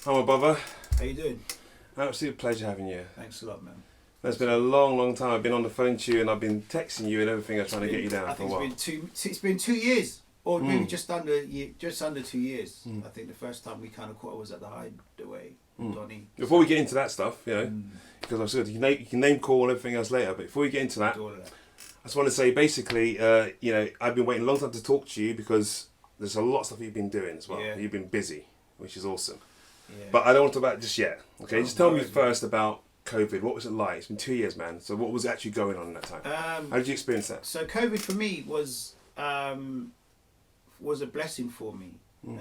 Hi, my brother. How you doing? Absolute pleasure having you. Thanks a lot, man. It's been a long, long time. I've been on the phone to you and I've been texting you and everything. I'm trying to get you down I for a think while. it's been 2 years, or maybe just under 2 years. I think the first time we kind of caught was at the Hideaway, Donny. Before we get into that stuff, because I'm sure you can name call and everything else later. But before we get into that, I just want to say basically, I've been waiting a long time to talk to you because there's a lot of stuff you've been doing as well. Yeah. You've been busy, which is awesome. Yeah. But I don't want to talk about it just yet. Okay, just tell me right. first about COVID. What was it like? It's been 2 years, man. So what was actually going on in that time? How did you experience that? So COVID for me was a blessing for me in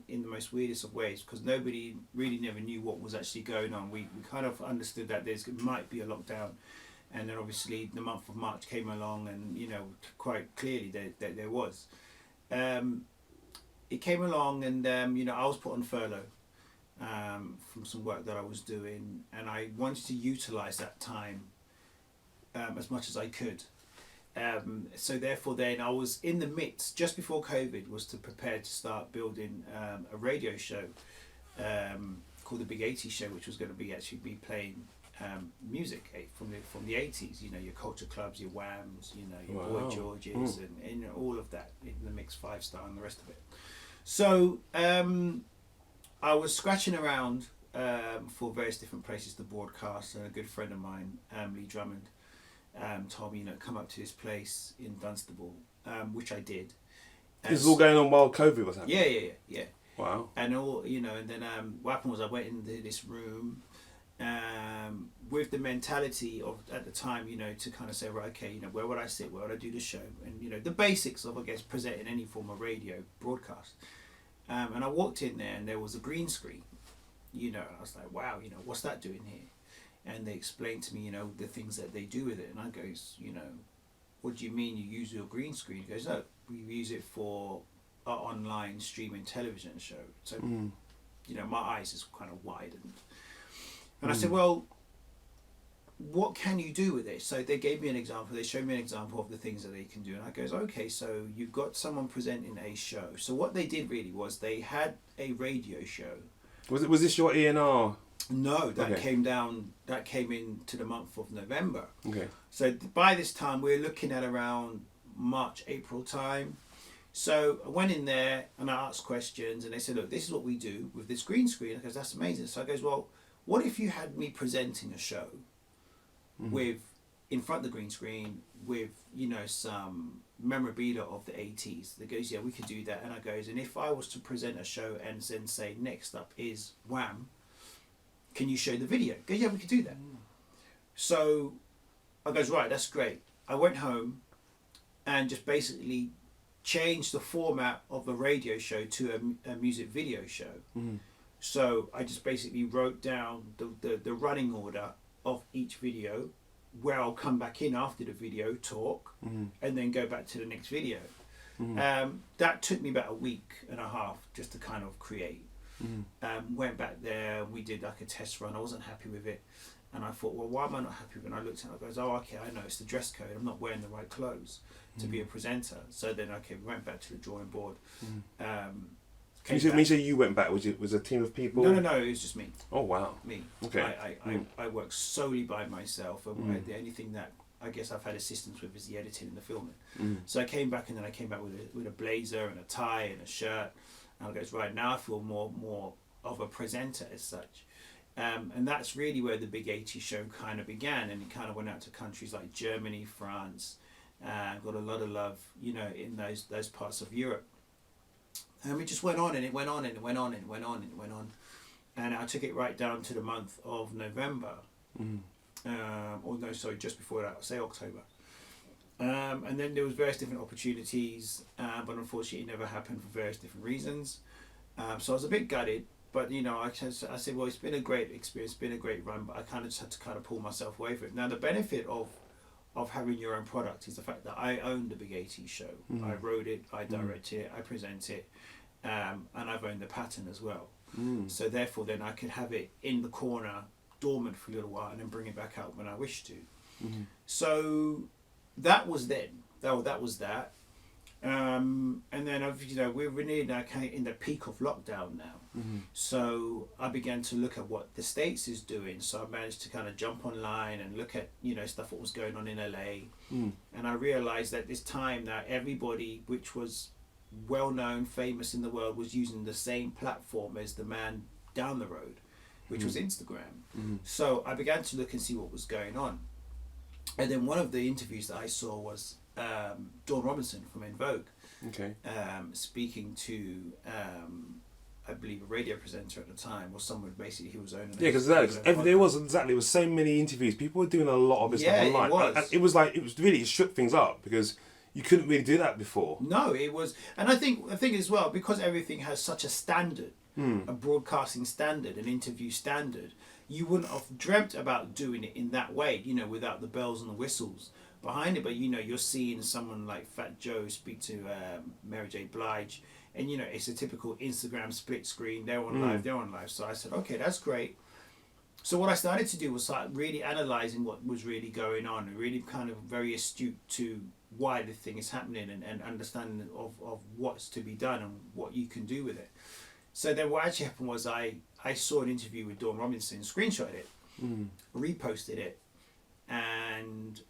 the most weirdest of ways, because nobody really never knew what was actually going on. We kind of understood that there might be a lockdown, and then obviously the month of March came along, and quite clearly there was. It came along, and I was put on furlough from some work that I was doing, and I wanted to utilise that time as much as I could. So therefore then I was in the midst, just before COVID, was to prepare to start building a radio show called The Big 80s Show, which was going to be playing music from the 80s, your Culture Clubs, your Whams, your Boy Georges, and all of that in the Mix 5 Star and the rest of it. So I was scratching around for various different places to broadcast, and a good friend of mine, Lee Drummond, told me, come up to this place in Dunstable, which I did. This is all going on while COVID was happening? Yeah. Wow. And and then what happened was I went into this room with the mentality of, at the time, to kind of say, right, okay, where would I sit, where would I do the show, and the basics of, I guess, presenting any form of radio broadcast. And I walked in there and there was a green screen, I was like, wow, what's that doing here? And they explained to me, the things that they do with it. And I goes, what do you mean you use your green screen? He goes, no, we use it for our online streaming television show. So, my eyes is kind of widened. And I said, well, what can you do with it? So they gave me an example. They showed me an example of the things that they can do. And I goes, okay, so you've got someone presenting a show. So what they did really was they had a radio show. Was this your ENR? No, that came into the month of November. Okay. So by this time, we're looking at around March, April time. So I went in there and I asked questions, and they said, look, this is what we do with this green screen. I goes, that's amazing. So I goes, well, what if you had me presenting a show with, in front of the green screen, with, some memorabilia of the 80s? They goes, yeah, we could do that. And I goes, and if I was to present a show and then say, next up is Wham, can you show the video? Go, yeah, we could do that. So I goes, right, that's great. I went home and just basically changed the format of the radio show to a music video show. So I just basically wrote down the running order of each video, where I'll come back in after the video, talk, and then go back to the next video. That took me about a week and a half just to kind of create. Went back there, we did like a test run. I wasn't happy with it, and I thought, well, why am I not happy? When I looked at it, I goes, oh, okay, I know, it's the dress code. I'm not wearing the right clothes to be a presenter. So then, okay, we went back to the drawing board. You say you went back? Was a team of people? No, it was just me. Oh, wow. Me. Okay. I work solely by myself, and the only thing that I guess I've had assistance with is the editing and the filming. So I came back, and then I came back with a blazer and a tie and a shirt. And I goes, right, now I feel more of a presenter as such. And that's really where the Big 80s Show kind of began, and it kind of went out to countries like Germany, France, got a lot of love, in those parts of Europe. And we just went on, and it went on, and it went on, and it went on, and it went on. And I took it right down to the month of November. Just before that, say October. And then there was various different opportunities, but unfortunately it never happened for various different reasons. So I was a bit gutted, but I said, well, it's been a great experience, it's been a great run, but I kind of just had to kind of pull myself away from it. Now the benefit of having your own product is the fact that I own the Big 80s Show. I wrote it, I direct it, I present it, and I've owned the pattern as well. So therefore then I could have it in the corner, dormant for a little while, and then bring it back out when I wish to. So that was then. That was that. And then we're nearly now kind of in the peak of lockdown now. So I began to look at what the States is doing. So I managed to kind of jump online and look at stuff what was going on in LA, and I realized that this time that everybody which was well known, famous in the world, was using the same platform as the man down the road, which was Instagram. So I began to look and see what was going on, and then one of the interviews that I saw was Dawn Robinson from En Vogue, speaking to I believe a radio presenter at the time, or someone basically who was owning. Yeah, because there was so many interviews. People were doing a lot of this stuff online. It was really, it shook things up because you couldn't really do that before. No, it was, and I think as well, because everything has such a standard, a broadcasting standard, an interview standard, you wouldn't have dreamt about doing it in that way, without the bells and the whistles behind it. But you're seeing someone like Fat Joe speak to Mary J. Blige, and it's a typical Instagram split screen. They're on live. So I said, okay, that's great. So what I started to do was start really analysing what was really going on, and really kind of very astute to why the thing is happening, and understanding of what's to be done and what you can do with it. So then what actually happened was I saw an interview with Dawn Robinson, screenshotted it, reposted it, and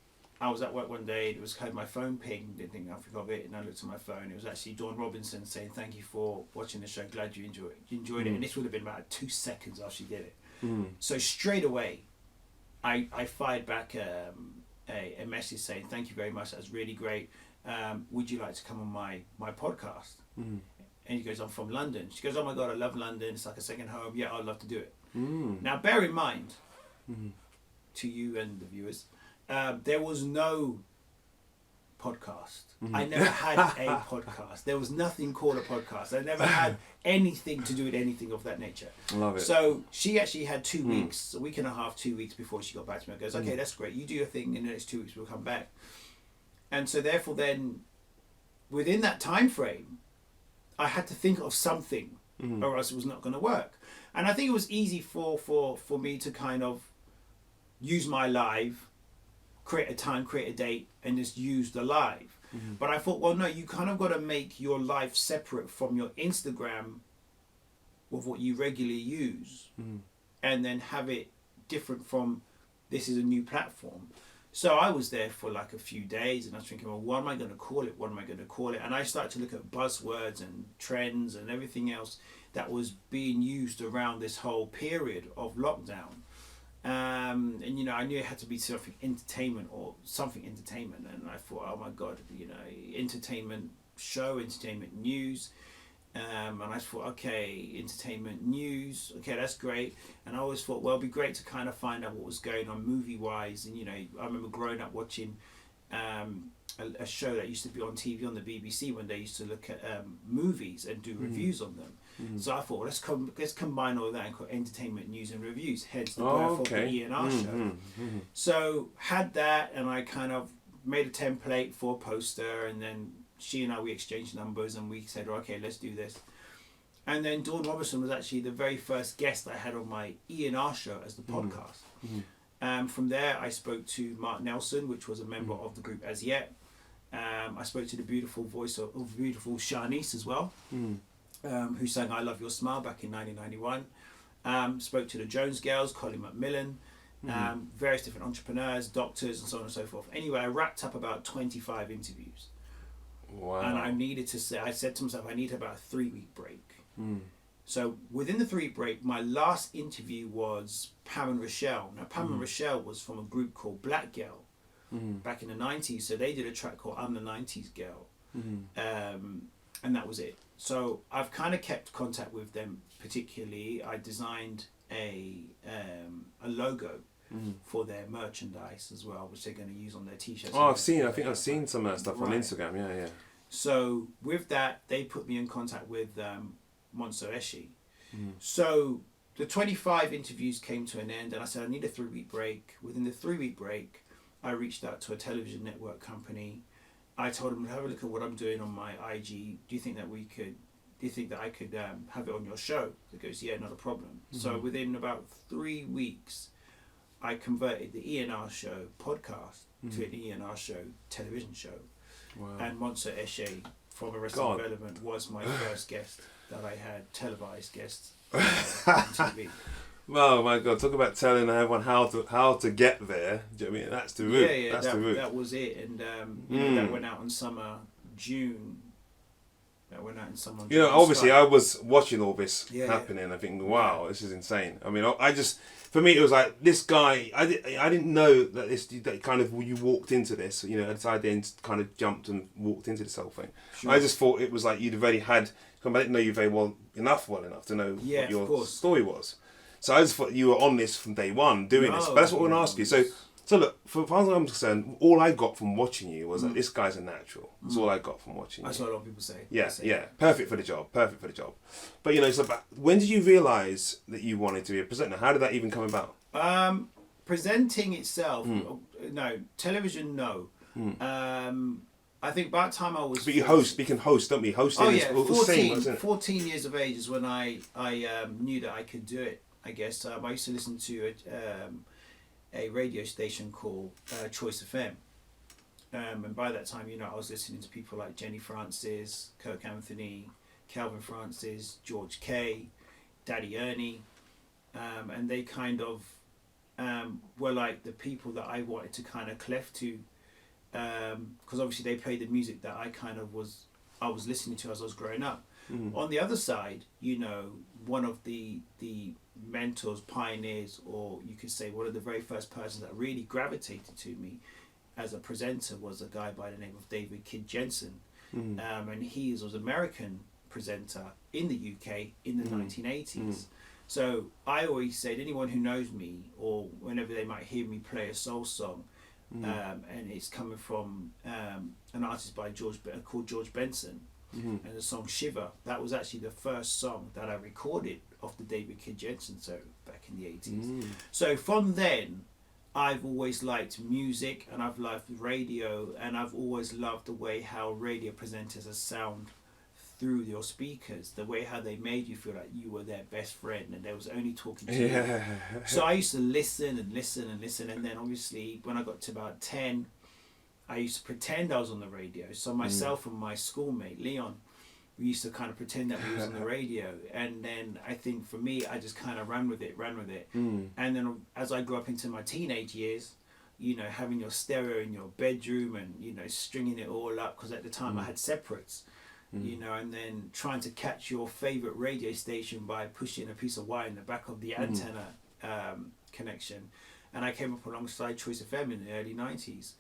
I was at work one day, it was kind of my phone pinged, didn't think nothing of it, and I looked at my phone, it was actually Dawn Robinson saying, thank you for watching the show, glad you enjoyed it, and this would have been about 2 seconds after she did it. So straight away, I fired back a message saying, thank you very much, that's really great, would you like to come on my podcast? And he goes, I'm from London. She goes, oh my God, I love London, it's like a second home, yeah, I'd love to do it. Now bear in mind, to you and the viewers, there was no podcast. I never had a podcast. There was nothing called a podcast. I never had anything to do with anything of that nature. Love it. So she actually had 2 weeks, a week and a half, 2 weeks before she got back to me. I goes, okay, that's great. You do your thing. In the next 2 weeks, we'll come back. And so therefore then, within that time frame, I had to think of something, or else it was not going to work. And I think it was easy for me to kind of use my live, create a time, create a date, and just use the live. But I thought, well, no, you kind of got to make your life separate from your Instagram of what you regularly use, and then have it different from this is a new platform. So I was there for like a few days, and I was thinking, well, what am I going to call it? What am I going to call it? And I started to look at buzzwords and trends and everything else that was being used around this whole period of lockdown. And I knew it had to be something entertainment, and I thought, oh my God, entertainment show, entertainment news, and I thought, okay, entertainment news, okay, that's great. And I always thought, well, it'd be great to kind of find out what was going on movie wise. And I remember growing up watching a show that used to be on TV on the BBC when they used to look at movies and do reviews on them. So I thought, let's combine all that and call entertainment news and reviews. Hence the birth of the E&R show. So had that, and I kind of made a template for a poster, and then she and I, we exchanged numbers, and we said, okay, let's do this. And then Dawn Robinson was actually the very first guest I had on my E&R show as the podcast. From there, I spoke to Mark Nelson, which was a member of the group As Yet. I spoke to the beautiful voice of beautiful Shanice as well, who sang I Love Your Smile back in 1991. Spoke to the Jones Girls, Colin McMillan, various different entrepreneurs, doctors, and so on and so forth. Anyway, I wrapped up about 25 interviews. Wow. And I said to myself, I need about a 3-week break. So within the 3-week break, my last interview was Pam and Rochelle. Now, Pam and Rochelle was from a group called Black Girl back in the 90s. So they did a track called I'm the 90s Girl. And that was it. So I've kind of kept contact with them. Particularly, I designed a logo for their merchandise as well, which they're going to use on their t-shirts. Oh, I think I've seen some of that stuff on Instagram. Yeah. So with that, they put me in contact with Monso Eshi. So the 25 interviews came to an end, and I said I need a 3-week break. Within the 3-week break, I reached out to a television network company. I told them, have a look at what I'm doing on my IG. Do you think that I could have it on your show? He goes, yeah, not a problem. So within about 3 weeks, I converted the E&R show podcast to an E&R show television show. Wow. And Monso Eshe from Arrested God. Development was my first guest that I had, televised guest on TV. Oh my God! Talk about telling everyone how to get there. Do you know what I mean? That's the route. Yeah, That's the route. that was it, and you know, that went out in summer, June. That went out in summer. You know, obviously, I was watching all this Yeah, happening. And I think, wow, this is insane. I mean, I just, for me, it was like this guy. I didn't know that kind of you walked into this. You know, I then kind of jumped and walked into this whole thing. Sure. I just thought it was like you'd already had. I didn't know you very well enough to know what your story was. So I just thought you were on this from day one doing this. But that's what we're going to ask you. So look, for far as I'm concerned, all I got from watching you was that this guy's a natural. That's all I got from watching you. That's what a lot of people say. Yeah. Perfect for the job. But you know, so when did you realise that you wanted to be a presenter? How did that even come about? Presenting itself, no. Television, no. I think by the time I was... But you can host, don't we? Hosting is 14 years of age is when I knew that I could do it, I guess. I used to listen to a radio station called Choice FM. And by that time, you know, I was listening to people like Jenny Francis, Kirk Anthony, Calvin Francis, George Kay, Daddy Ernie. And they kind of were like the people that I wanted to kind of cleft to. Because obviously they played the music that I was listening to as I was growing up. On the other side, you know, one of the mentors, pioneers, or you could say one of the very first persons that really gravitated to me as a presenter was a guy by the name of David Kid Jensen. And he was an American presenter in the UK in the 1980s. So I always said, anyone who knows me, or whenever they might hear me play a soul song, and it's coming from an artist called George Benson, and the song Shiver. That was actually the first song that I recorded of the David Kid Jensen show back in the 80s. So from then, I've always liked music, and I've loved radio, and I've always loved the way how radio presenters sound through your speakers, the way how they made you feel like you were their best friend and they was only talking to you. So I used to listen, and then obviously when I got to about 10, I used to pretend I was on the radio. So myself and my schoolmate Leon, we used to kind of pretend that we was on the radio, and then I think for me, I just kind of ran with it. And then as I grew up into my teenage years, you know, having your stereo in your bedroom and, you know, stringing it all up, because at the time I had separates. You know, and then trying to catch your favorite radio station by pushing a piece of wire in the back of the antenna connection. And I came up alongside Choice FM in the early 90s.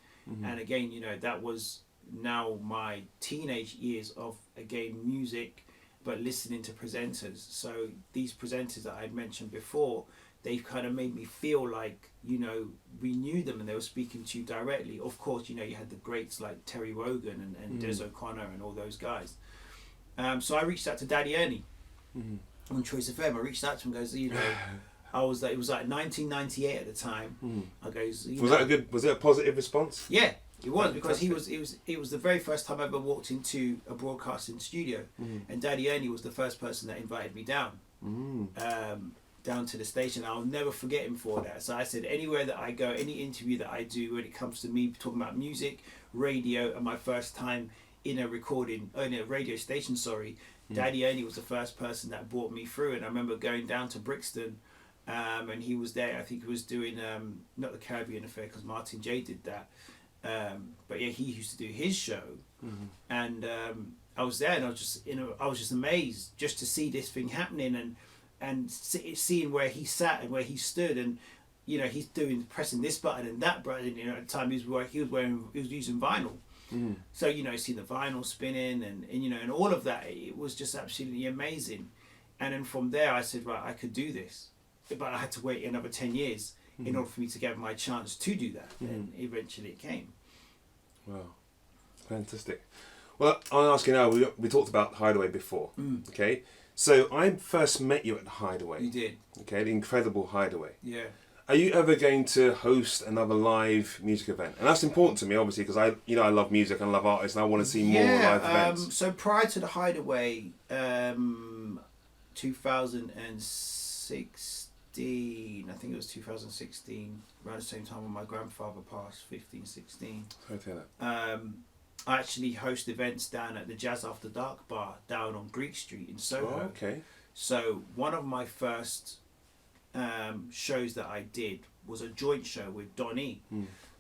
And again, you know, that was now my teenage years of, again, music, but listening to presenters. So these presenters that I'd mentioned before, they've kind of made me feel like, you know, we knew them and they were speaking to you directly. Of course, you know, you had the greats like Terry Wogan and Des O'Connor and all those guys. So I reached out to Daddy Ernie on Choice FM. I reached out to him and goes, you know, it was like 1998 at the time. I goes, was it a positive response? Yeah, it was, because it was the very first time I ever walked into a broadcasting studio, and Daddy Ernie was the first person that invited me down. Down to the station. I'll never forget him for that. So I said, anywhere that I go, any interview that I do when it comes to me talking about music, radio, and my first time in a radio station, Daddy Ernie was the first person that brought me through. And I remember going down to Brixton, and he was there. I think he was doing not the Caribbean Affair, because Martin J did that, but yeah, he used to do his show. And I was there, and I was just amazed just to see this thing happening, and seeing where he sat and where he stood, and you know, he's pressing this button and that button. You know, at the time he was using vinyl. So you know, seeing the vinyl spinning and you know, and all of that, it was just absolutely amazing. And then from there, I said, right, I could do this, but I had to wait another 10 years in order for me to get my chance to do that. And eventually, it came. Wow, fantastic. Well, I'll ask you now. We talked about Hideaway before. Okay. So I first met you at the Hideaway. You did. Okay, the incredible Hideaway. Yeah. Are you ever going to host another live music event? And that's important to me, obviously, because I love music and I love artists, and I want to see more live events. So prior to the Hideaway, 2016, I think it was 2016, around the same time when my grandfather passed, 15, 16. Sorry to hear that. I actually host events down at the Jazz After Dark bar down on Greek Street in Soho. Oh, okay. So one of my first shows that I did was a joint show with Donnie.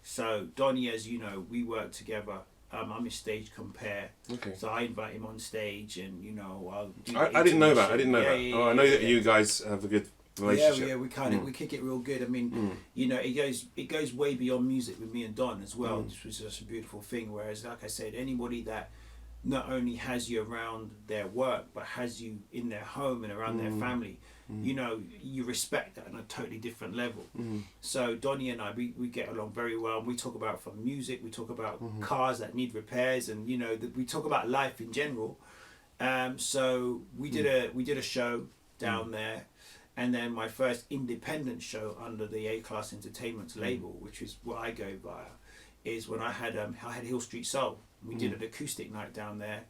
So Donnie, as you know, we work together. I'm his stage compare. Okay. So I invite him on stage, and you know, I'll do I didn't know that. I intermission. didn't know that. Yeah, I know that you guys have a good relationship. Yeah, we kind of we kick it real good. I mean, you know, it goes way beyond music with me and Don as well, which was just a beautiful thing. Whereas, like I said, anybody that not only has you around their work, but has you in their home and around their family, you know, you respect that on a totally different level. So Donnie and I, we get along very well. We talk about from music, we talk about cars that need repairs, and you know, we talk about life in general. So we did a show down there, and then my first independent show under the A-Class Entertainment label, which is what I go via, is when I had Hill Street Soul. We did an acoustic night down there,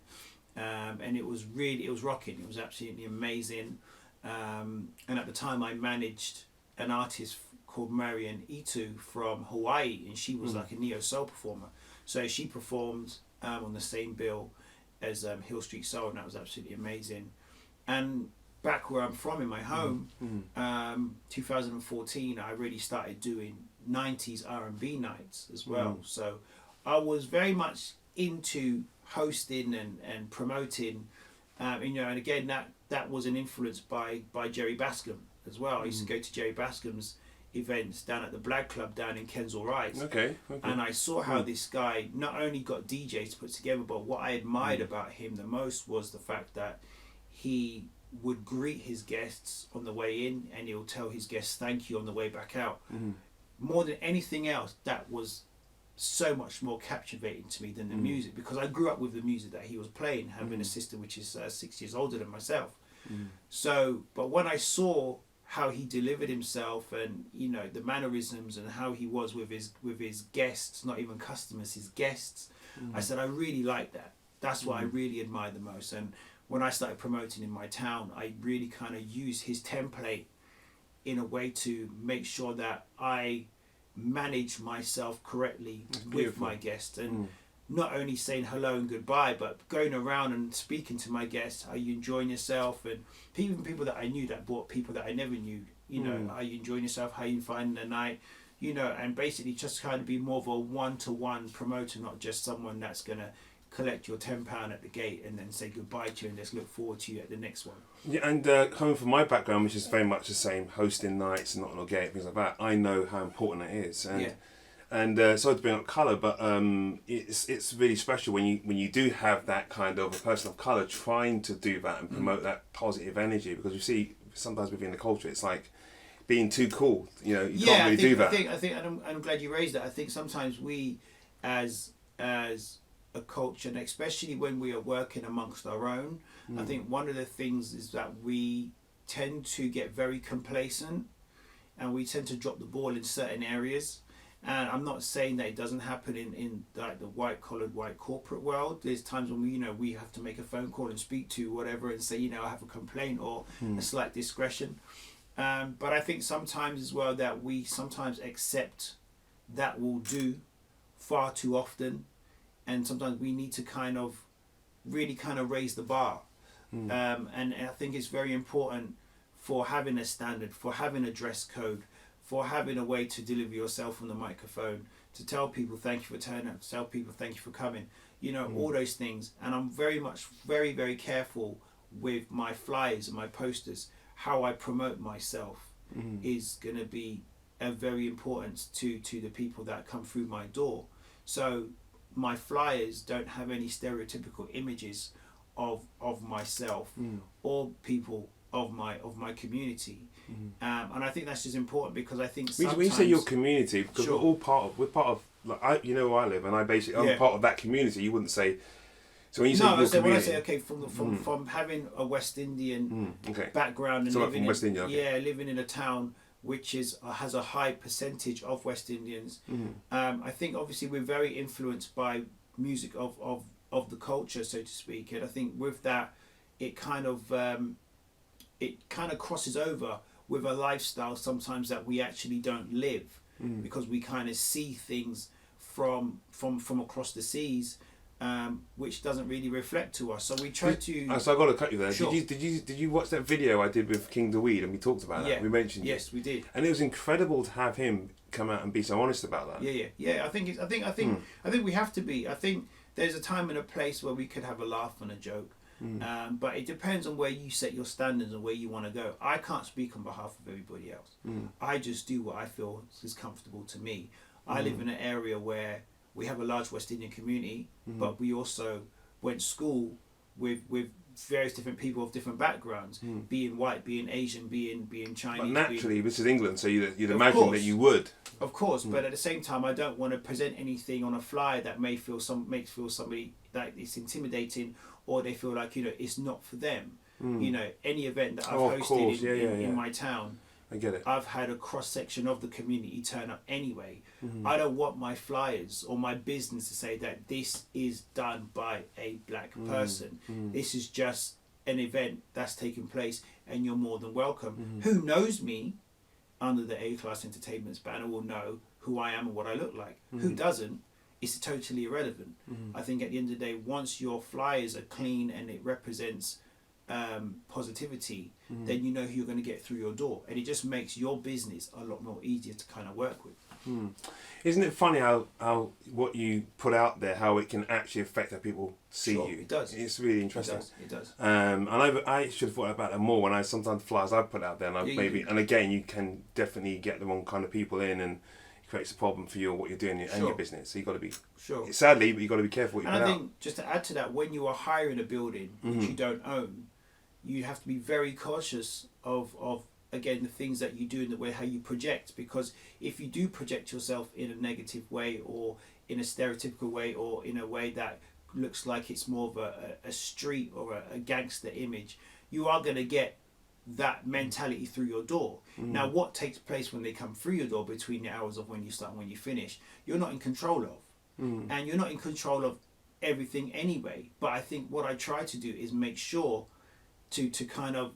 and it was rocking. It was absolutely amazing. And at the time, I managed an artist called Marian Itu from Hawaii, and she was like a neo soul performer. So she performed on the same bill as Hill Street Soul, and that was absolutely amazing. And back where I'm from in my home, 2014, I really started doing 90s R&B nights as well. So I was very much into hosting and promoting, you know, and again that was an influence by Jerry Bascom as well. I used to go to Jerry Bascom's events down at the Black Club down in Kensal Rise. Okay. And I saw how this guy not only got DJs put together, but what I admired about him the most was the fact that he would greet his guests on the way in, and he'll tell his guests thank you on the way back out. More than anything else, that was so much more captivating to me than the music, because I grew up with the music that he was playing, having a sister which is 6 years older than myself. So, but when I saw how he delivered himself, and you know, the mannerisms and how he was with his guests, not even customers, his guests, I said, I really like that. That's what I really admire the most. And when I started promoting in my town, I really kind of used his template in a way to make sure that I manage myself correctly with my guests, and not only saying hello and goodbye, but going around and speaking to my guests. Are you enjoying yourself? And even people that I knew that brought people that I never knew, you know, are you enjoying yourself? How are you finding the night? You know, and basically just kind of be more of a one-to-one promoter, not just someone that's going to collect your £10 at the gate and then say goodbye to you and just look forward to you at the next one. Yeah, and coming from my background, which is very much the same, hosting nights and not on a gate, things like that, I know how important it is. And sorry to bring up colour, but it's really special when you do have that kind of a person of colour trying to do that and promote that positive energy, because you see sometimes within the culture it's like being too cool, you know, you can't really do that. I think, and I'm glad you raised that. I think sometimes we, as a culture, and especially when we are working amongst our own, I think one of the things is that we tend to get very complacent, and we tend to drop the ball in certain areas. And I'm not saying that it doesn't happen in like the white collared, white corporate world. There's times when we have to make a phone call and speak to whatever and say, you know, I have a complaint or a slight discretion. But I think sometimes as well that we sometimes accept that will do far too often, and sometimes we need to kind of really kind of raise the bar. And I think it's very important for having a standard, for having a dress code, for having a way to deliver yourself on the microphone, to tell people thank you for turning up, to tell people thank you for coming, you know, all those things. And I'm very very careful with my flyers and my posters. How I promote myself is going to be very important to the people that come through my door. So my flyers don't have any stereotypical images of myself or people of my community. And I think that's just important, because I think sometimes... When you say your community, because Sure. we're part of, like, you know where I live, and I'm part of that community. You wouldn't say, so when you say your community... when I say, okay, from having a West Indian background and living West India, living in a town which has a high percentage of West Indians, I think obviously we're very influenced by music of the culture, so to speak, and I think with that it kind of crosses over with a lifestyle sometimes that we actually don't live, because we kind of see things from across the seas, which doesn't really reflect to us. So we try to. So I got to cut you there. Sure. Did you watch that video I did with King Dawid, and we talked about that? We mentioned it. Yes, we did. And it was incredible to have him come out and be so honest about that. Yeah. I think we have to be. I think there's a time and a place where we could have a laugh and a joke. But it depends on where you set your standards and where you want to go. I can't speak on behalf of everybody else. I just do what I feel is comfortable to me. I live in an area where we have a large West Indian community, but we also went to school with various different people of different backgrounds, being white, being Asian, being Chinese. But naturally, this is England, so you'd imagine that you would. Of course, but at the same time, I don't want to present anything on a flyer that makes feel somebody that it's intimidating, or they feel like it's not for them. Any event that I've hosted in my town, I get it. I've had a cross section of the community turn up anyway. I don't want my flyers or my business to say that this is done by a black person. This is just an event that's taking place, and you're more than welcome. Who knows me under the A-Class Entertainment's banner will know who I am and what I look like. Who doesn't, it's totally irrelevant. I think at the end of the day, once your flyers are clean and it represents positivity, then you know who you're going to get through your door, and it just makes your business a lot more easier to kind of work with. Isn't it funny how what you put out there, how it can actually affect how people see you? It does. It's really interesting. It does. And I should have thought about that more when sometimes the flyers I put out there, and and again, you can definitely get the wrong kind of people in, and it creates a problem for you or what you're doing and your business. So you've got to be sadly, but you've got to be careful what you put out. And I think just to add to that, when you are hiring a building which you don't own, you have to be very cautious of again the things that you do and the way how you project, because if you do project yourself in a negative way or in a stereotypical way or in a way that looks like it's more of a street or a gangster image, you are going to get that mentality through your door. Now what takes place when they come through your door between the hours of when you start and when you finish, you're not in control of, and you're not in control of everything anyway. But I think what I try to do is make sure to kind of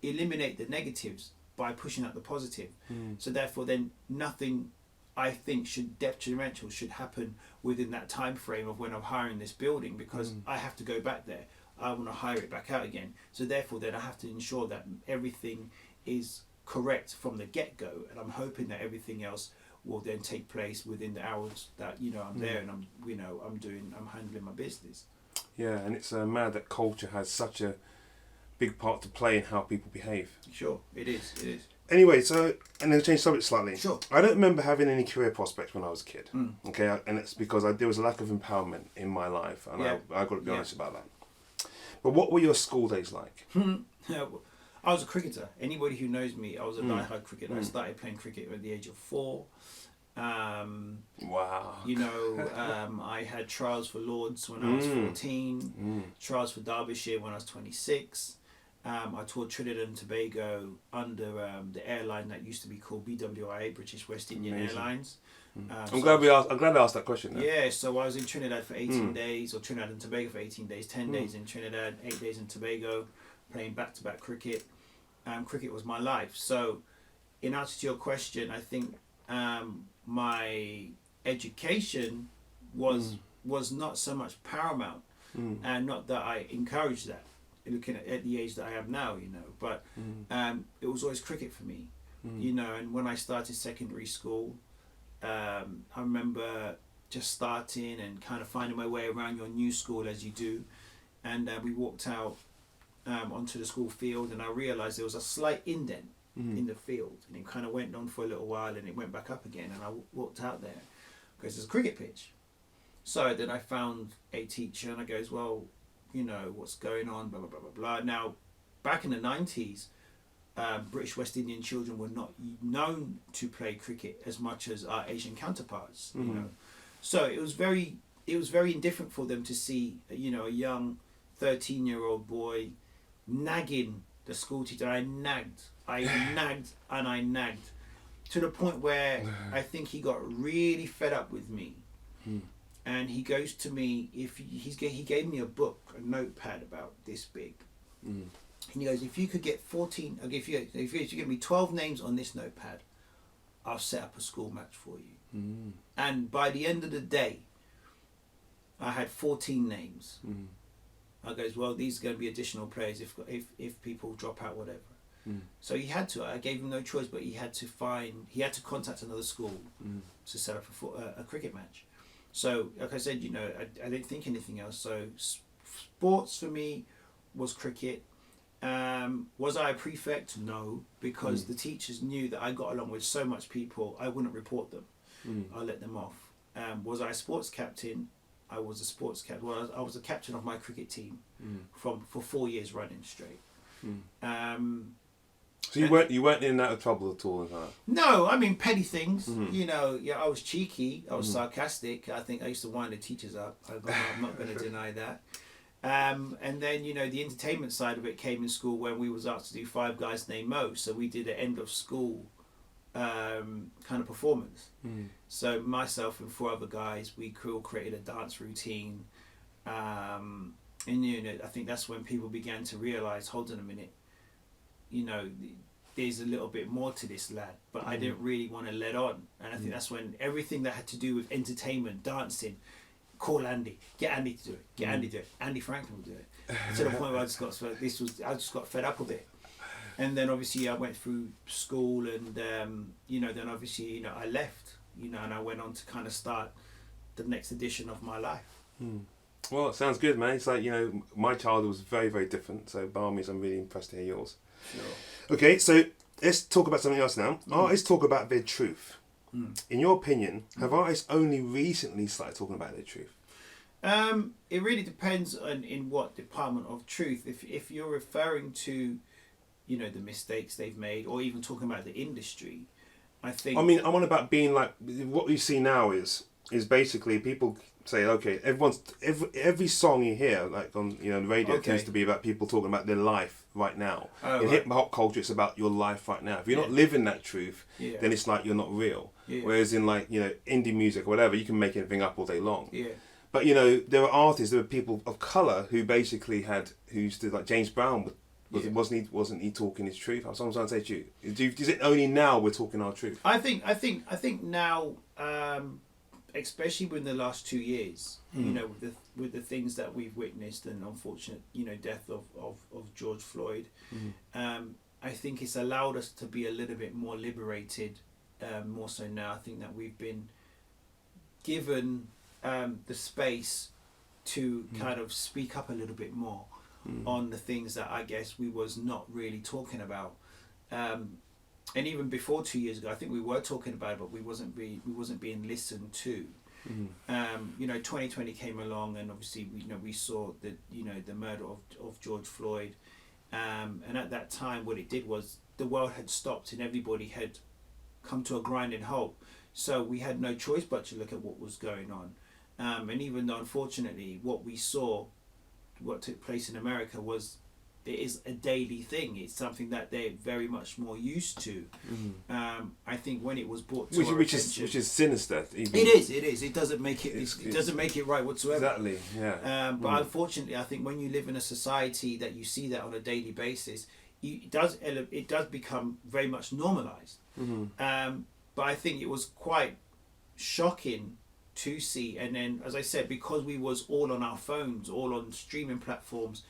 eliminate the negatives by pushing out the positive. So therefore then nothing I think detrimental should happen within that time frame of when I'm hiring this building, because I have to go back there. I want to hire it back out again. So therefore then I have to ensure that everything is correct from the get-go, and I'm hoping that everything else will then take place within the hours that I'm there and I'm handling my business. Yeah, and it's mad that culture has such a big part to play in how people behave. Sure, it is. Anyway, so, and then change subject slightly. Sure. I don't remember having any career prospects when I was a kid. Okay, and it's because there was a lack of empowerment in my life, and I got to be honest about that. But what were your school days like? I was a cricketer. Anybody who knows me, I was a die-hard cricketer. I started playing cricket at the age of 4. Wow. I had trials for Lords when I was 14, trials for Derbyshire when I was 26. I toured Trinidad and Tobago under the airline that used to be called BWIA, British West Indian Airlines. I'm glad I asked that question now. Yeah, so I was in Trinidad for 18 days, or Trinidad and Tobago for 18 days, 10 days in Trinidad, 8 days in Tobago, playing back-to-back cricket. Cricket was my life. So in answer to your question, I think my education was not so much paramount, and not that I encouraged that, looking at the age that I am now, but it was always cricket for me, and when I started secondary school, I remember just starting and kind of finding my way around your new school as you do, and we walked out onto the school field, and I realised there was a slight indent in the field, and it kind of went on for a little while and it went back up again, and I walked out there because there's a cricket pitch. So then I found a teacher, and I goes, well, what's going on, blah blah blah blah blah. Now back in the 90s, British West Indian children were not known to play cricket as much as our Asian counterparts, so it was very indifferent for them to see a young 13-year-old boy nagging the school teacher. I nagged to the point where I think he got really fed up with me, and he goes to me, he gave me a book, a notepad about this big, and he goes, if you could get 14, if you give me 12 names on this notepad, I'll set up a school match for you. And by the end of the day, I had 14 names. I goes, well, these are going to be additional players if people drop out, whatever. So he had to. I gave him no choice, but he had to contact another school to set up a cricket match. So, like I said, I didn't think anything else. So, sports for me was cricket. Was I a prefect? No, because the teachers knew that I got along with so much people, I wouldn't report them. I let them off. Was I a sports captain? I was a sports captain. Well, I was a captain of my cricket team for 4 years running straight. So you weren't in and out of trouble at all, huh? No, I mean petty things. I was cheeky. I was sarcastic. I think I used to wind the teachers up. I'm not going to deny that. And then the entertainment side of it came in school when we was asked to do Five Guys Named Mo. So we did an end of school kind of performance. So myself and 4 other guys, we all created a dance routine. And I think that's when people began to realise, hold on a minute, there's a little bit more to this lad, but I didn't really want to let on. And I think that's when everything that had to do with entertainment, dancing, call Andy, get Andy to do it, Andy to do it, Andy Franklin will do it. To the point where I just got fed up with it. And then obviously I went through school, and then obviously I left, and I went on to kind of start the next edition of my life. Well, it sounds good, man. It's like, my childhood was very, very different. So by all means, I'm really impressed to hear yours. Sure. Okay, so let's talk about something else now. Artists talk about their truth. In your opinion, have artists only recently started talking about their truth? It really depends on in what department of truth. If you're referring to, the mistakes they've made, or even talking about the industry, I think. I mean, I'm on about being like, what we see now is basically people say, okay, every song you hear, like on the radio, tends to be about people talking about their life right now. In hip hop culture, it's about your life right now. If you're not living that truth, then it's like you're not real. Whereas in indie music or whatever, you can make anything up all day long. But there were artists, there were people of colour who basically who used to, like James Brown. Wasn't he talking his truth? I was trying to say to you, is it only now we're talking our truth? I think now. Especially within the last 2 years, with the things that we've witnessed and unfortunate, death of George Floyd, I think it's allowed us to be a little bit more liberated, more so now. I think that we've been given the space to kind of speak up a little bit more on the things that I guess we was not really talking about. And even before 2 years ago, I think we were talking about it, but we wasn't being listened to. 2020 came along, and obviously we saw the murder of George Floyd, and at that time, what it did was the world had stopped and everybody had come to a grinding halt. So we had no choice but to look at what was going on, and even though unfortunately what took place in America it is a daily thing. It's something that they're very much more used to. I think when it was brought to which is sinister. It is. It doesn't make it. It doesn't make it right whatsoever. Exactly. Yeah. But unfortunately, I think when you live in a society that you see that on a daily basis, it does become very much normalised. But I think it was quite shocking to see. And then, as I said, because we was all on our phones, all on streaming platforms,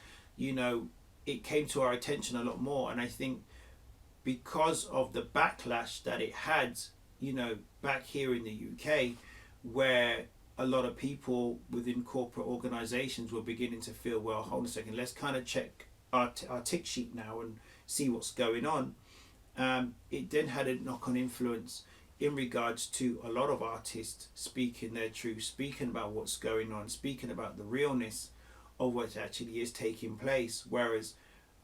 it came to our attention a lot more. And I think because of the backlash that it had, back here in the UK, where a lot of people within corporate organisations were beginning to feel, well, hold on a second, let's kind of check our tick sheet now and see what's going on. It then had a knock-on influence in regards to a lot of artists speaking their truth, speaking about what's going on, speaking about the realness of what actually is taking place. Whereas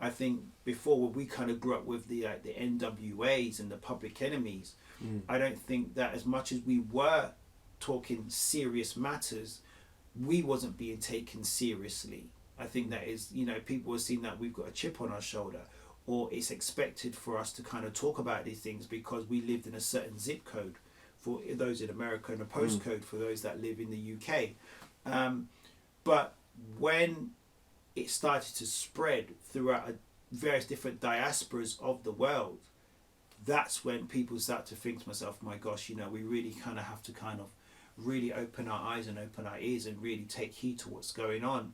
I think before, when we kind of grew up with the NWAs and the Public Enemies, I don't think that as much as we were talking serious matters, we wasn't being taken seriously. I think that is, people were seeing that we've got a chip on our shoulder, or it's expected for us to kind of talk about these things because we lived in a certain zip code for those in America and a postcode for those that live in the UK. But when it started to spread throughout various different diasporas of the world, that's when people start to think to myself, my gosh, we really kind of have to kind of really open our eyes and open our ears and really take heed to what's going on.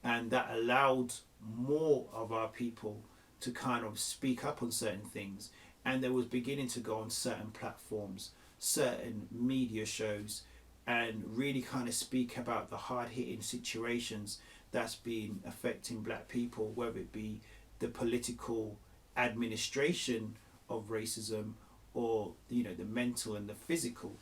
And that allowed more of our people to kind of speak up on certain things. And they was beginning to go on certain platforms, certain media shows, and really kind of speak about the hard-hitting situations that's been affecting black people, whether it be the political administration of racism or, you know, the mental and the physical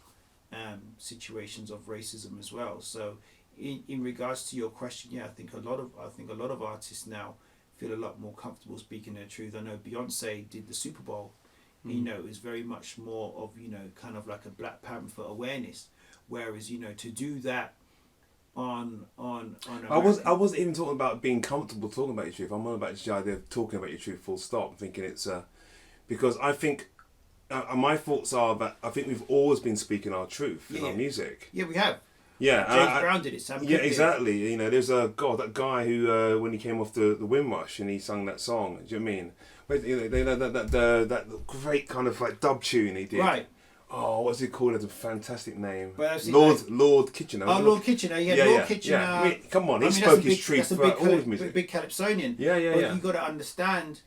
situations of racism as well. So in regards to your question, yeah, I think a lot of artists now feel a lot more comfortable speaking their truth. I know Beyonce did the Super Bowl. You know, it was very much more of, you know, kind of like a Black Panther awareness, whereas, you know, to do that on I wasn't even talking about being comfortable talking about your truth. I'm on about just the idea of talking about your truth full stop. I'm thinking it's because I think my thoughts are that I think we've always been speaking our truth in our music. Yeah, we have. Yeah, James Brown did it. Sam Cooke yeah, did it. exactly. You know, there's that guy who when he came off the Windrush and he sung that song. Do you know what I mean? But, you know, that great kind of like dub tune he did. Right. Oh, what's it called? It's a fantastic name. Lord Kitchener. Oh, Lord Kitchener. Yeah, Lord Kitchener. Yeah. I mean, come on, he spoke his truth throughout all his music. Big Calypsonian. Yeah. But you got to understand,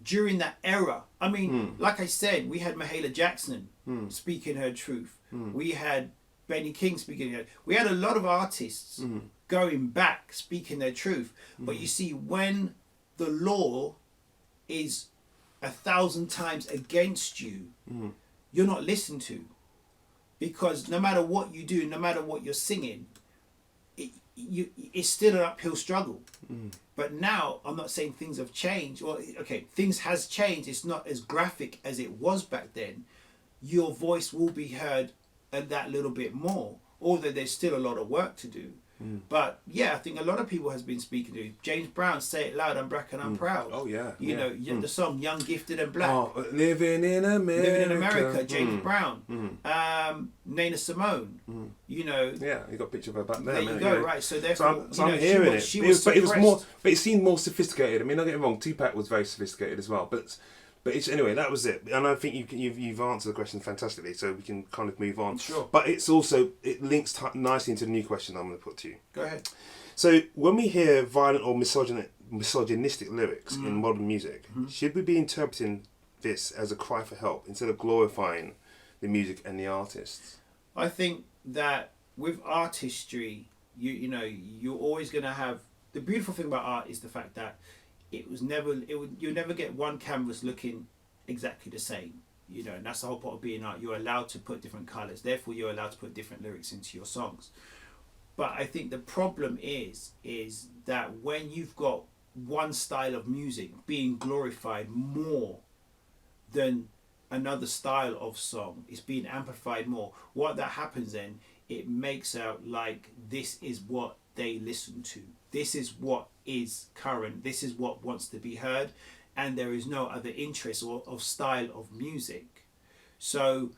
during that era, I mean, like I said, we had Mahalia Jackson speaking her truth. We had Benny King speaking her. We had a lot of artists going back speaking their truth. But you see, when the law is 1,000 times against you, you're not listened to, because no matter what you do, no matter what you're singing, it's still an uphill struggle. But now, I'm not saying things have changed. Well, okay, things has changed. It's not as graphic as it was back then. Your voice will be heard that little bit more, although there's still a lot of work to do. But yeah, I think a lot of people has been speaking to James Brown, Say It Loud, I'm Black and I'm Proud. Oh yeah. You know, the song Young, Gifted and Black. Oh, Living in America. James Brown. Nina Simone. You know. Yeah, you got a picture of her back there. There you go, right. So therefore, so I'm hearing it. But it was more. But it seemed more sophisticated. I mean, don't get me wrong. Tupac was very sophisticated as well. But it's, anyway, that was it. And I think you've answered the question fantastically, so we can kind of move on. Sure. But it's also, it links nicely into the new question I'm going to put to you. Go ahead. So when we hear violent or misogynistic lyrics in modern music, should we be interpreting this as a cry for help instead of glorifying the music and the artists? I think that with artistry, you know, you're always going to have... The beautiful thing about art is the fact that you'll never get one canvas looking exactly the same, you know, and that's the whole part of being art. You're allowed to put different colours, therefore you're allowed to put different lyrics into your songs. But I think the problem is that when you've got one style of music being glorified more than another style of song, it's being amplified more, what that happens then, it makes out like this is what they listen to, this is what is current, this is what wants to be heard, and there is no other interest or of style of music. So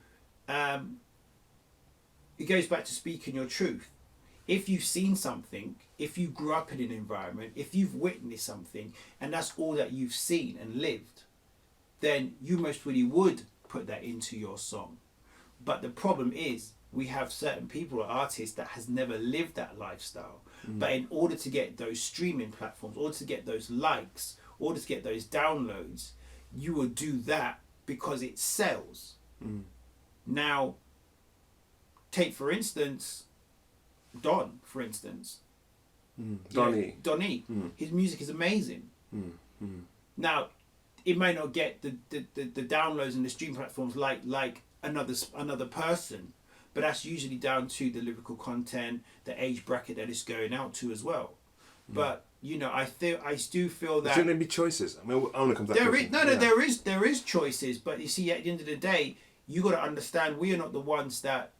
it goes back to speaking your truth. If you've seen something, if you grew up in an environment, if you've witnessed something and that's all that you've seen and lived, then you most really would put that into your song. But the problem is we have certain people or artists that has never lived that lifestyle. But in order to get those streaming platforms, in order to get those likes, in order to get those downloads, you will do that because it sells. Now, take for instance, Don, for instance. Donny. His music is amazing. Now, it may not get the downloads and the stream platforms like another person, but that's usually down to the lyrical content, the age bracket that it's going out to as well. But you know, I do feel that shouldn't there be choices? I mean, I want to come to that. There is choices, but you see, at the end of the day, you got to understand we are not the ones that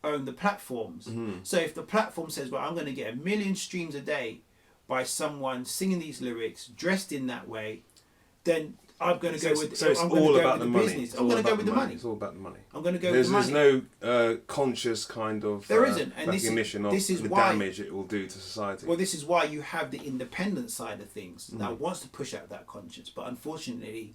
own the platforms. So if the platform says, well, I'm going to get 1 million streams a day by someone singing these lyrics dressed in that way, then I'm going to go with. So it's all about the money. Business. I'm going to go with the money. It's all about the money. I'm going to go with the money. There's no conscious kind of there isn't, and recognition of the damage it will do to society. Well, this is why you have the independent side of things that wants to push out that conscience, but unfortunately,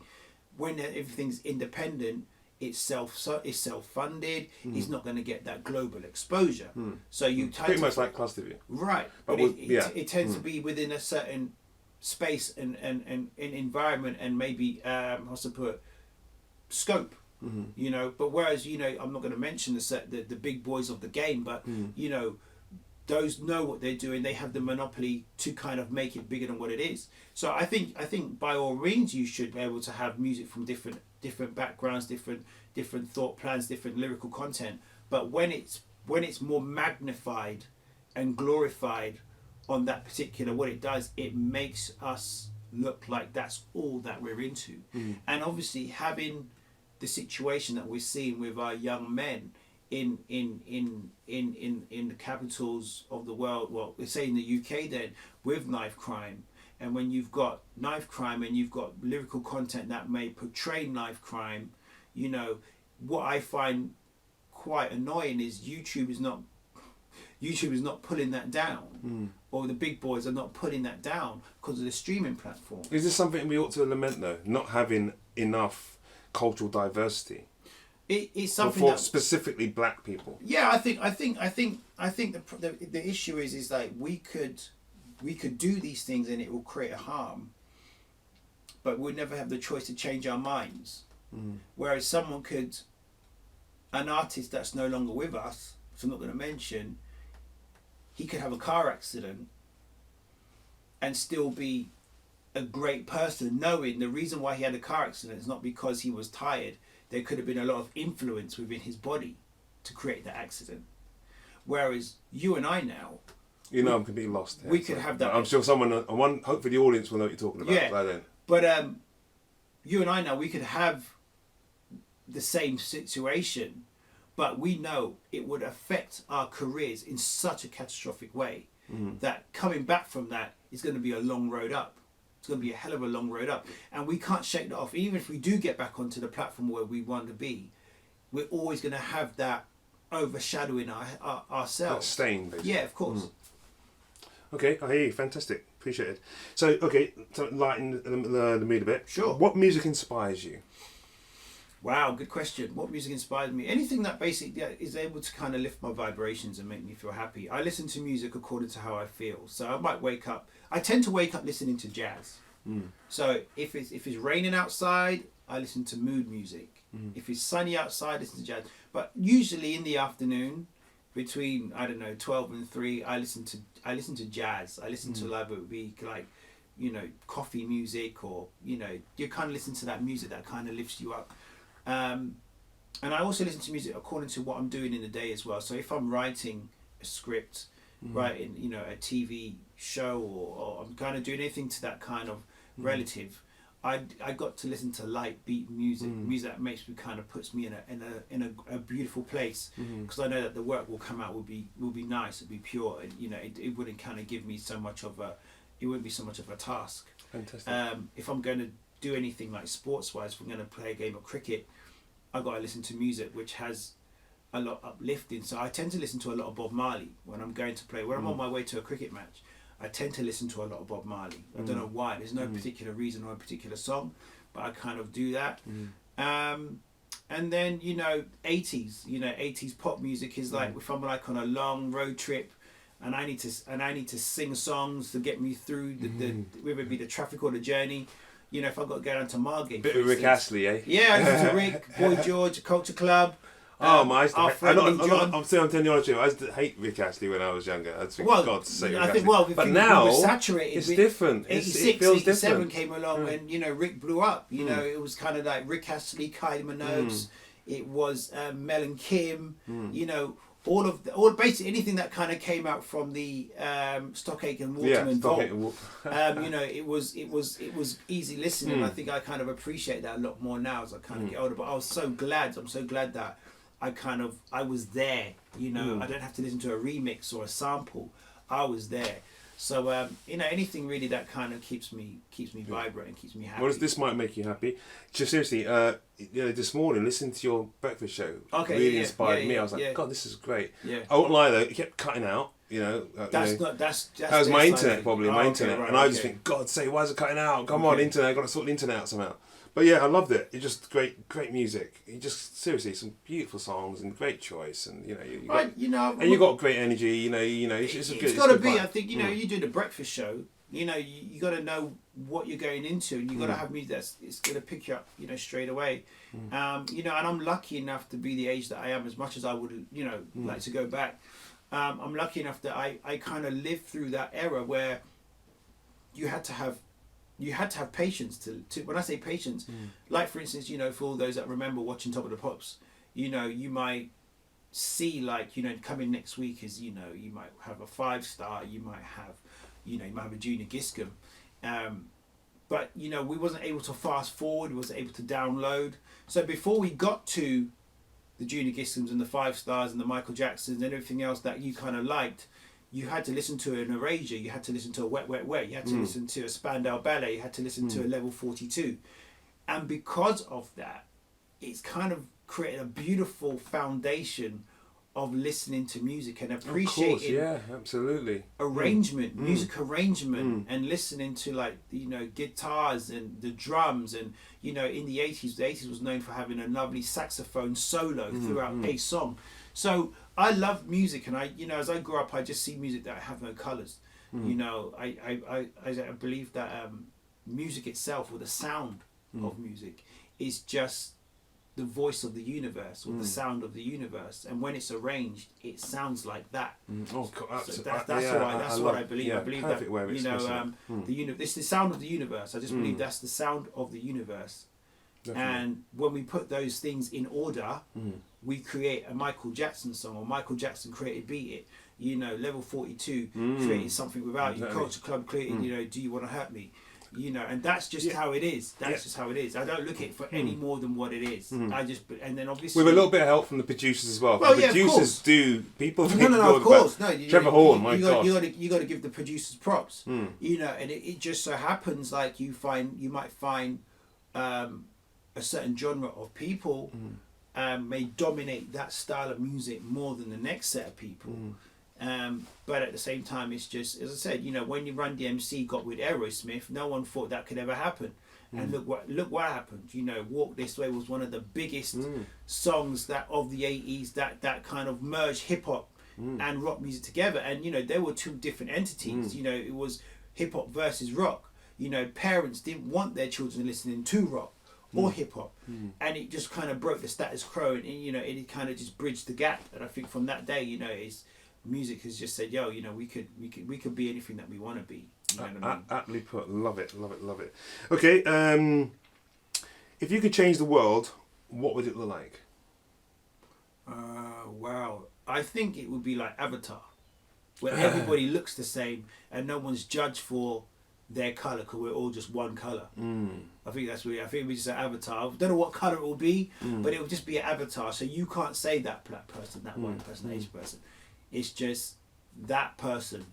when everything's independent, it's self-funded. It's not going to get that global exposure. So you pretty much like Clusterview, right? But it tends to be within a certain space and environment and maybe what's to put scope. You know, but whereas I'm not going to mention the big boys of the game, but those know what they're doing. They have the monopoly to kind of make it bigger than what it is. So I think by all means you should be able to have music from different backgrounds, different thought plans, different lyrical content. But when it's more magnified and glorified on that particular what it does, it makes us look like that's all that we're into. And obviously having the situation that we're seeing with our young men in the capitals of the world, well, let's say in the UK then, with knife crime, and when you've got knife crime and you've got lyrical content that may portray knife crime, what I find quite annoying is YouTube is not pulling that down, or the big boys are not putting that down because of the streaming platform. Is this something we ought to lament though? Not having enough cultural diversity. It's something for specifically black people. Yeah, I think the issue is like we could do these things and it will create a harm, but we'll never have the choice to change our minds. Whereas an artist that's no longer with us, which I'm not going to mention, he could have a car accident and still be a great person, knowing the reason why he had a car accident is not because he was tired. There could have been a lot of influence within his body to create that accident. Whereas you and I now, I'm completely lost. We could have that. I'm sure hopefully the audience will know what you're talking about. Yeah, but you and I now, we could have the same situation, but we know it would affect our careers in such a catastrophic way that coming back from that is going to be a long road up. It's going to be a hell of a long road up, and we can't shake that off. Even if we do get back onto the platform where we want to be, we're always going to have that overshadowing ourselves. That stain, basically. Yeah, of course. Okay, I hear you. Fantastic. Appreciate it. So, okay, to lighten the mood a bit. Sure. What music inspires you? Wow, good question. What music inspires me? Anything that basically is able to kind of lift my vibrations and make me feel happy. I listen to music according to how I feel. So I might wake up. I tend to wake up listening to jazz. So if it's raining outside, I listen to mood music. If it's sunny outside, I listen to jazz. But usually in the afternoon, between 12 and 3, I listen to jazz. I listen to it would be like coffee music, or you kind of listen to that music that kind of lifts you up. And I also listen to music according to what I'm doing in the day as well. So if I'm writing a script, writing a TV show, or I'm kind of doing anything to that kind of relative, I got to listen to light beat music that makes me kind of puts me in a beautiful place, because I know that the work will come out will be nice, it'll be pure, and it wouldn't kind of give me so much of a task. Fantastic. If I'm going to do anything like sports wise, if I'm going to play a game of cricket, I've got to listen to music which has a lot uplifting. So I tend to listen to a lot of Bob Marley when I'm going to play. When I'm on my way to a cricket match, I tend to listen to a lot of Bob Marley. I don't know why. There's no particular reason or a particular song, but I kind of do that. And then 80s pop music is like if I'm like on a long road trip, and I need to sing songs to get me through the whether it be the traffic or the journey. If I've got to go down to Margate. Bit of Rick Astley, eh? Yeah, I listen to Rick, Boy George, Culture Club. I'm telling you honestly, I used to hate Rick Astley when I was younger. I think, God's sake, but now we were saturated. It's different. 86, it feels 87 different. came along when Rick blew up. It was kind of like Rick Astley, Kylie Minogue. It was Mel and Kim. All basically anything that kind of came out from the Stockake and Waterman vault. It was easy listening. I think I kind of appreciate that a lot more now as I kind of get older. But I'm so glad that I was there. I don't have to listen to a remix or a sample. I was there. So anything really that kind of keeps me vibrant and keeps me happy. Well, this might make you happy. Just seriously, this morning listening to your breakfast show really inspired me. I was like, God, this is great. Yeah. I won't lie though, it kept cutting out. That's that was my their internet side. probably, Oh, my okay, internet, right, and I just okay. think, God's sake, why is it cutting out? Come on, Okay. internet, I've got to sort the internet out somehow. But yeah, I loved it. It's just great music. You just seriously some beautiful songs and great choice, and you got great energy. It's got to good be. vibe. I think you do the breakfast show. You got to know what you're going into, and you got to have music it's going to pick you up. Straight away. And I'm lucky enough to be the age that I am. As much as I would, like to go back. I'm lucky enough that I kind of lived through that era where you had to have patience to when I say patience, like for instance, for all those that remember watching Top of the Pops, you might see coming next week is you might have a 5-star, you might have a junior Giscombe, but we wasn't able to fast forward, we wasn't able to download. So before we got to the junior Giscombes and the 5-stars and the Michael Jacksons and everything else that you kind of liked, you had to listen to an Erasure, you had to listen to a Wet Wet Wet, you had to listen to a Spandau Ballet, you had to listen to a Level 42. And because of that, it's kind of created a beautiful foundation of listening to music and appreciating absolutely arrangement, music arrangement, and listening to guitars and the drums. And in the 80s was known for having a lovely saxophone solo throughout a song. So I love music, and as I grew up, I just see music that have no colours. I believe that music itself, or the sound of music, is just the voice of the universe, or the sound of the universe, and when it's arranged, it sounds like that. Oh, absolutely. So that's what I believe. I believe that it's the sound of the universe. I just believe that's the sound of the universe. Definitely. And when we put those things in order, we create a Michael Jackson song, or Michael Jackson created Beat It. Level 42 created Something Without You. Culture Club created, Do You Want to Hurt Me? And that's just how it is. That's just how it is. I don't look at it for any more than what it is. And then obviously with a little bit of help from the producers as well. Well, the producers do. People think of course. No, Trevor Horn, my God. You got to give the producers props. And it just so happens you might find a certain genre of people may dominate that style of music more than the next set of people. But at the same time, it's just, as I said, when you Run DMC got with Aerosmith, no one thought that could ever happen. And look what happened. Walk This Way was one of the biggest songs of the 80s that kind of merged hip hop and rock music together. And there were two different entities. It was hip hop versus rock. Parents didn't want their children listening to rock or hip hop, and it just kind of broke the status quo, and it kind of just bridged the gap. And I think from that day, music has just said, we could be anything that we want to be. What I mean? Aptly put. Love it. Okay, if you could change the world, what would it look like? Wow. I think it would be like Avatar, where everybody looks the same and no one's judged for their colour, because we're all just one colour. I think that's really. I think we just say Avatar. I don't know what colour it will be, but it will just be an avatar. So you can't say that black person, that white person, that Asian person. It's just that person,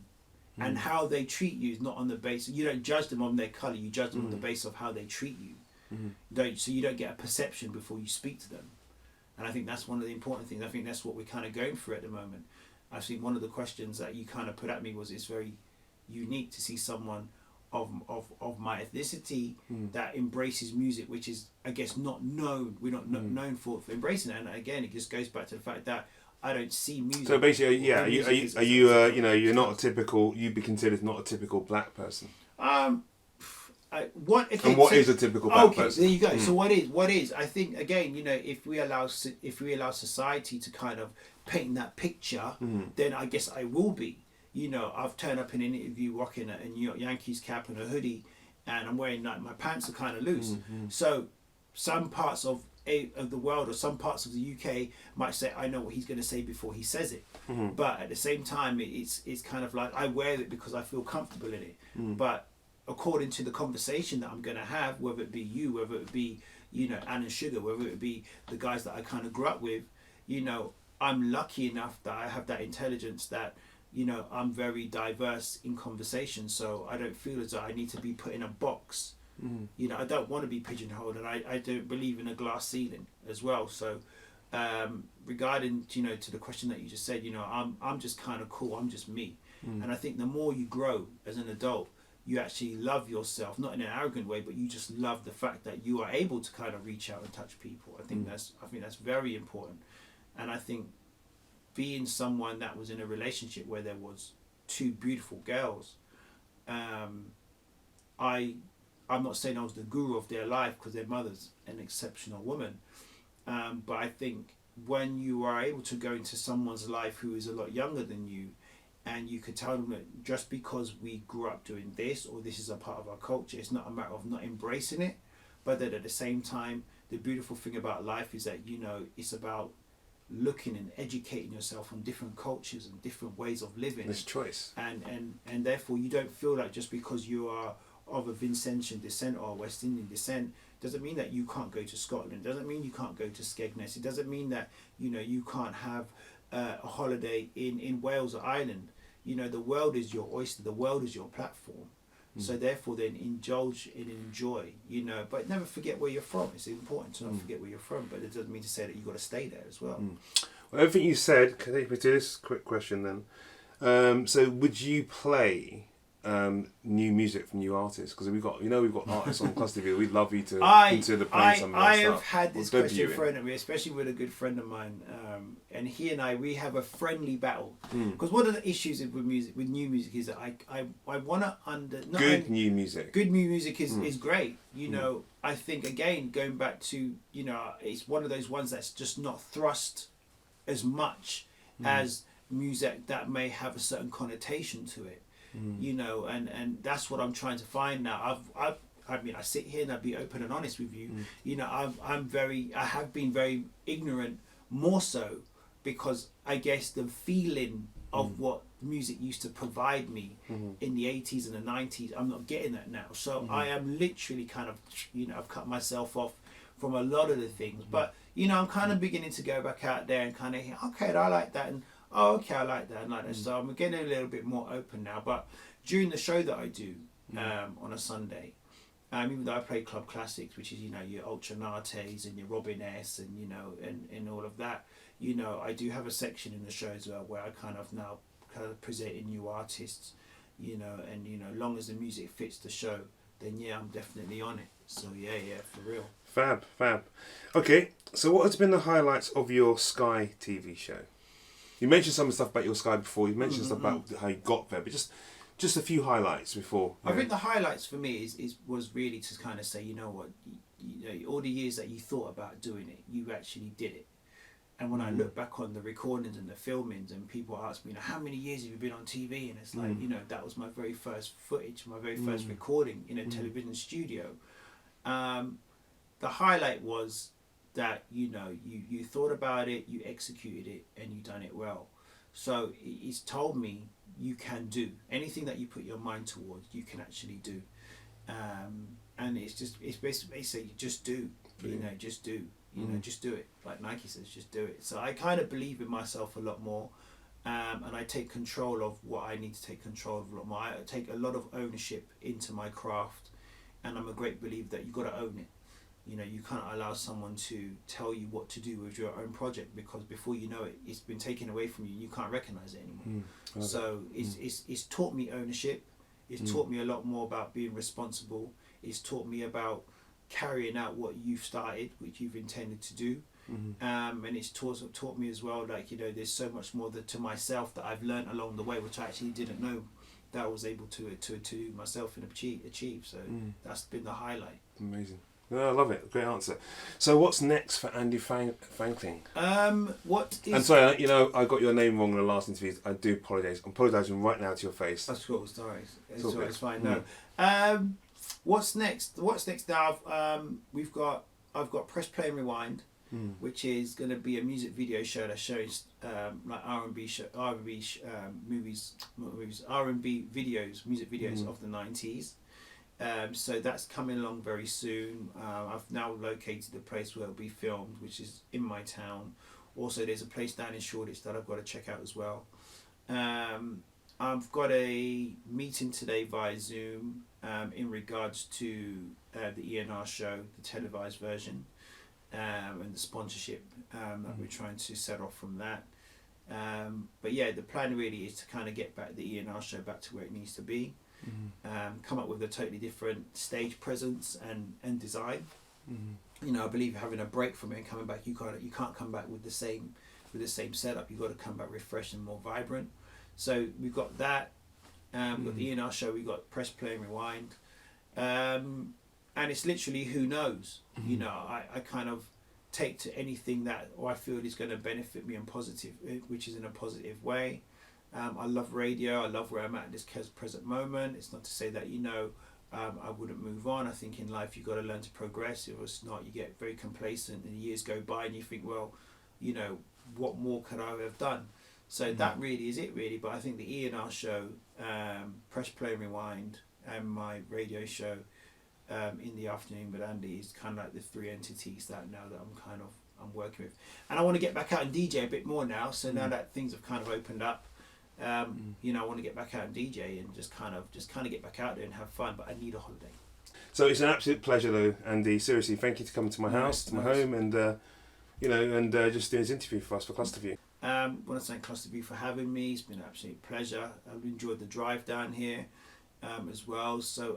and how they treat you is not on the basis. You don't judge them on their colour. You judge them on the basis of how they treat you. So you don't get a perception before you speak to them. And I think that's one of the important things. I think that's what we're kind of going through at the moment. I think one of the questions that you kind of put at me was, it's very unique to see someone of my ethnicity that embraces music, which is, I guess, not known. We're not known for embracing it. And again, it just goes back to the fact that I don't see music. So basically, are you not a typical? You'd be considered not a typical black person. What is a typical black person? There you go. So what is? I think again, if we allow society to kind of paint that picture, then I guess I will be. I've turned up in an interview rocking a New York Yankees cap and a hoodie, and I'm wearing my pants are kind of loose. So some parts of the world or some parts of the UK might say, I know what he's going to say before he says it. But at the same time, it's kind of like I wear it because I feel comfortable in it. But according to the conversation that I'm going to have, whether it be you, whether it be Ann and Sugar, whether it be the guys that I kind of grew up with, I'm lucky enough that I have that intelligence that I'm very diverse in conversation, so I don't feel as though I need to be put in a box. I don't want to be pigeonholed, and I don't believe in a glass ceiling as well. So regarding to the question that you just said, I'm just kind of cool. I'm just me, and I think the more you grow as an adult, you actually love yourself, not in an arrogant way, but you just love the fact that you are able to kind of reach out and touch people. I think that's very important, and I think being someone that was in a relationship where there was two beautiful girls, I'm not saying I was the guru of their life because their mother's an exceptional woman, but I think when you are able to go into someone's life who is a lot younger than you, and you could tell them that just because we grew up doing this or this is a part of our culture, it's not a matter of not embracing it, but that at the same time, the beautiful thing about life is that it's about looking and educating yourself on different cultures and different ways of living. There's choice, and therefore you don't feel like just because you are of a Vincentian descent or West Indian descent doesn't mean that you can't go to Scotland. Doesn't mean you can't go to Skegness. It doesn't mean that you can't have a holiday in Wales or Ireland. The world is your oyster. The world is your platform. So therefore, then indulge and enjoy. But never forget where you're from. It's important to not forget where you're from, but it doesn't mean to say that you've got to stay there as well. Well, everything you said. Can I take me to this quick question then? So, would you play new music from new artists? Because we've got artists on Clusterview. We'd love you to consider playing some of their stuff. I have had this question thrown at me, especially with a good friend of mine, and he and we have a friendly battle. Because one of the issues with new music is that I want to good new music. Good new music is great. I think again going back to it's one of those ones that's just not thrust as much as music that may have a certain connotation to it. And that's what I'm trying to find now. I sit here and I'll be open and honest with you. I have been very ignorant, more so because I guess the feeling of what music used to provide me in the 80s and the 90s, I'm not getting that now. So I am literally kind of, I've cut myself off from a lot of the things. But, I'm kind of beginning to go back out there and kind of, okay, I like that. And oh, okay, I like that and like that. So I'm getting a little bit more open now. But during the show that I do on a Sunday, even though I play club classics, which is your Ultra Nates and your Robin S and and all of that, I do have a section in the show as well where I kind of presenting new artists, and long as the music fits the show, then I'm definitely on it. So yeah, for real. Fab. Okay, so what has been the highlights of your Sky TV show? You mentioned some stuff about your Sky before. You mentioned stuff about how you got there, but just a few highlights before. I think the highlights for me was really to kind of say, all the years that you thought about doing it, you actually did it. And when I look back on the recordings and the filmings, and people ask me, how many years have you been on TV? And it's like, that was my very first footage, my very first recording in a television studio. The highlight was that you thought about it, you executed it, and you done it well. So it's told me you can do anything that you put your mind towards, you can actually do. And it's basically just do. Just do. Just do it. Like Nike says, just do it. So I kind of believe in myself a lot more, and I take control of what I need to take control of a lot more. I take a lot of ownership into my craft, and I'm a great believer that you got to own it. You can't allow someone to tell you what to do with your own project, because before you know it, it's been taken away from you. You can't recognize it anymore. So it's taught me ownership. It's taught me a lot more about being responsible. It's taught me about carrying out what you've started, which you've intended to do. And it's taught me as well, there's so much more to myself that I've learned along the way, which I actually didn't know that I was able to myself and achieve. So that's been the highlight. Amazing. No, I love it. Great answer. So what's next for Andy Frankling? What is... And sorry, I got your name wrong in the last interview. I do apologise. I'm apologising right now to your face. That's cool. Sorry. It's fine. No. What's next? Now? I've got Press Play and Rewind, which is going to be a music video show that shows like R&B movies, R&B videos, music videos of the 90s. So that's coming along very soon. I've now located the place where it'll be filmed, which is in my town. Also, there's a place down in Shoreditch that I've got to check out as well. I've got a meeting today via Zoom in regards to the ENR show, the televised version. and the sponsorship that we're trying to set off from that. But yeah, the plan really is to kind of get back the E&R show back to where it needs to be. Come up with a totally different stage presence and design. You know, I believe having a break from it and coming back, you can't come back with the same setup. You've got to come back refreshed and more vibrant. So we've got that. We've got the E&R show. We've got press, play, and rewind. And it's literally who knows. You know, I kind of take to anything that I feel is going to benefit me which is in a positive way. I love radio. I love where I'm at this present moment. It's not to say that, you know, I wouldn't move on. I think in life you've got to learn to progress. If it's not, you get very complacent and years go by and you think, well, you know, what more could I have done? So that really is it, really. But I think the E&R show, Press Play and Rewind, and my radio show in the afternoon with Andy is kind of like the three entities that I'm working with. And I want to get back out and DJ a bit more now. So now that things have kind of opened up, you know, I want to get back out and DJ and just kind of get back out there and have fun. But I need a holiday. So it's an absolute pleasure, though, Andy. Seriously, thank you for coming to my house, to my home, and you know, and just doing this interview for us for Clusterview. I want to thank Clusterview for having me. It's been an absolute pleasure. I've enjoyed the drive down here as well. So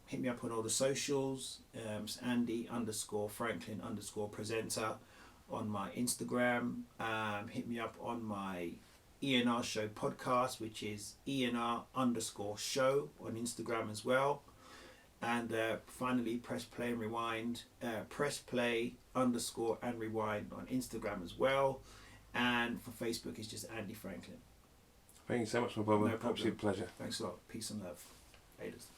hit me up on all the socials. It's Andy_Franklin_presenter on my Instagram. Hit me up on my E&R show podcast, which is ENR_show on Instagram as well. And finally, Press Play and Rewind, Press Play _ Rewind on Instagram as well. And for Facebook, it's just Andy Franklin. Thank you so much, my brother. No problem. Absolute pleasure. Thanks a lot. Peace and love. Haters.